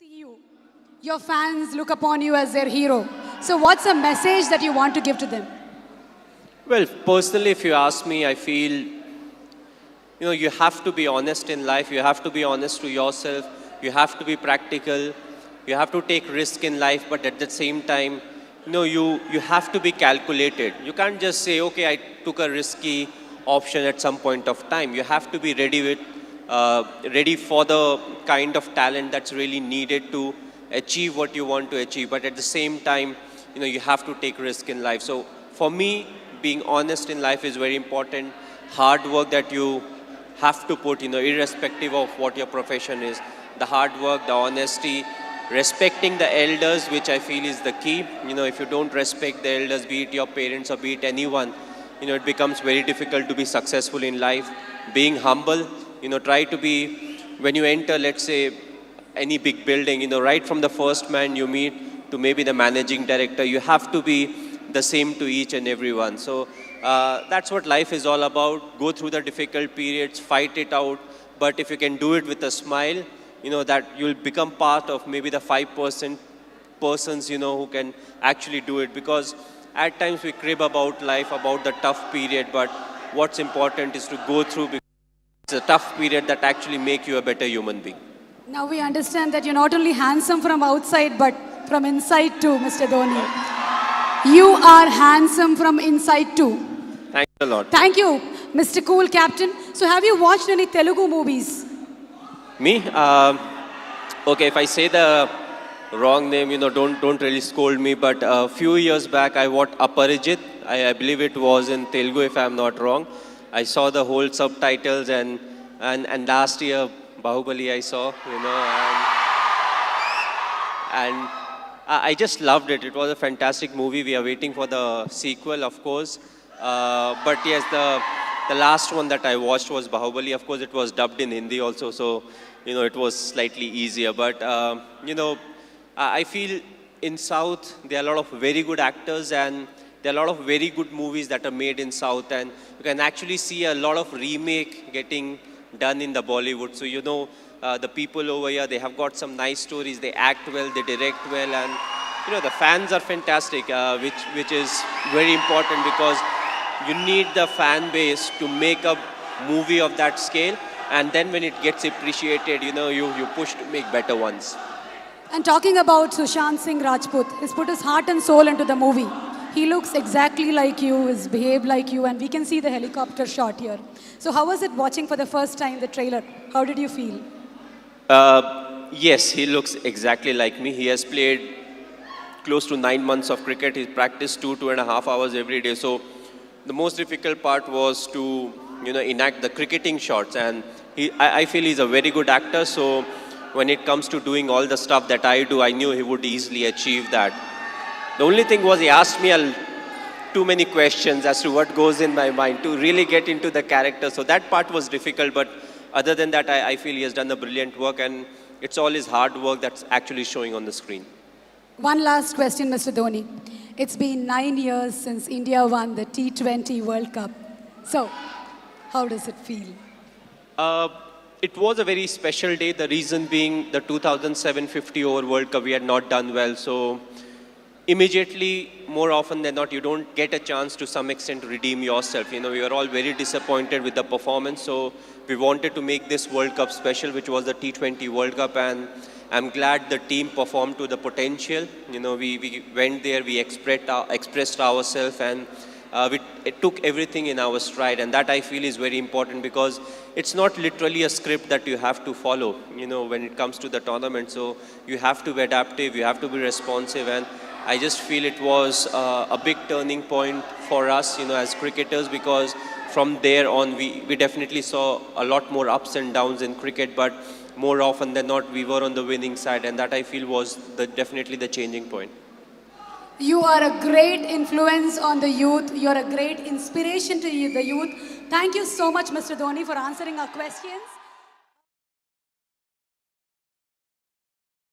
see you. Your fans look upon you as their hero. So what's a message that you want to give to them? Well, personally, if you ask me, I feel, you have to be honest in life. You have to be honest to yourself. You have to be practical. You have to take risk in life, but at the same time, you have to be calculated. You can't just say, okay, I took a risky option at some point of time. You have to be ready for the kind of talent that's really needed to achieve what you want to achieve. But at the same time, you have to take risk in life. So for me, being honest in life is very important. Hard work that you have to put, irrespective of what your profession is. The hard work, the honesty, respecting the elders, which I feel is the key. If you don't respect the elders, be it your parents or be it anyone, it becomes very difficult to be successful in life. Being humble, try to be, when you enter, let's say, any big building, right from the first man you meet to maybe the managing director, you have to be the same to each and everyone. So that's what life is all about. Go through the difficult periods, fight it out. But if you can do it with a smile, that you'll become part of maybe the 5% persons, who can actually do it. Because at times we crib about life, about the tough period, but what's important is to go through, because it's a tough period that actually make you a better human being. Now we understand that you're not only handsome from outside, but from inside too, Mr. Dhoni. You are handsome from inside too. Thanks a lot. Thank you, Mr. Cool Captain. So have you watched any Telugu movies? Me? Okay, if I say the wrong name, don't really scold me. But a few years back, I watched Aparijit. I believe it was in Telugu, if I'm not wrong. I saw the whole subtitles, and last year, Bahubali I saw, and I just loved it. It was a fantastic movie. We are waiting for the sequel, of course. But yes, the last one that I watched was Bahubali. Of course, it was dubbed in Hindi also, so, it was slightly easier. But, I feel in South, there are a lot of very good actors, and there are a lot of very good movies that are made in South, and you can actually see a lot of remake getting done in the Bollywood. So, the people over here, they have got some nice stories, they act well, they direct well, and, the fans are fantastic, which is very important, because you need the fan base to make a movie of that scale, and then when it gets appreciated, you push to make better ones. And talking about Sushant Singh Rajput, he's put his heart and soul into the movie. He looks exactly like you, he's behaved like you, and we can see the helicopter shot here. So how was it watching for the first time the trailer? How did you feel? Yes, he looks exactly like me. He has played close to 9 months of cricket. He practiced 2.5 hours every day. So the most difficult part was to, enact the cricketing shots. And I feel he's a very good actor. So when it comes to doing all the stuff that I do, I knew he would easily achieve that. The only thing was he asked me too many questions as to what goes in my mind to really get into the character. So that part was difficult, but other than that, I feel he has done a brilliant work, and it's all his hard work that's actually showing on the screen. One last question, Mr. Dhoni. It's been 9 years since India won the T20 World Cup. So, how does it feel? It was a very special day, the reason being the 2007 50-over World Cup, we had not done well. So immediately, more often than not, you don't get a chance to some extent to redeem yourself. We were all very disappointed with the performance. So we wanted to make this World Cup special, which was the T20 World Cup. And I'm glad the team performed to the potential. We went there, we expressed ourselves, and it took everything in our stride. And that I feel is very important, because it's not literally a script that you have to follow, when it comes to the tournament. So you have to be adaptive, you have to be responsive. And I just feel it was a big turning point for us, as cricketers, because from there on, we definitely saw a lot more ups and downs in cricket, but more often than not, we were on the winning side, and that I feel was definitely the changing point. You are a great influence on the youth. You're a great inspiration to the youth. Thank you so much, Mr. Dhoni, for answering our questions.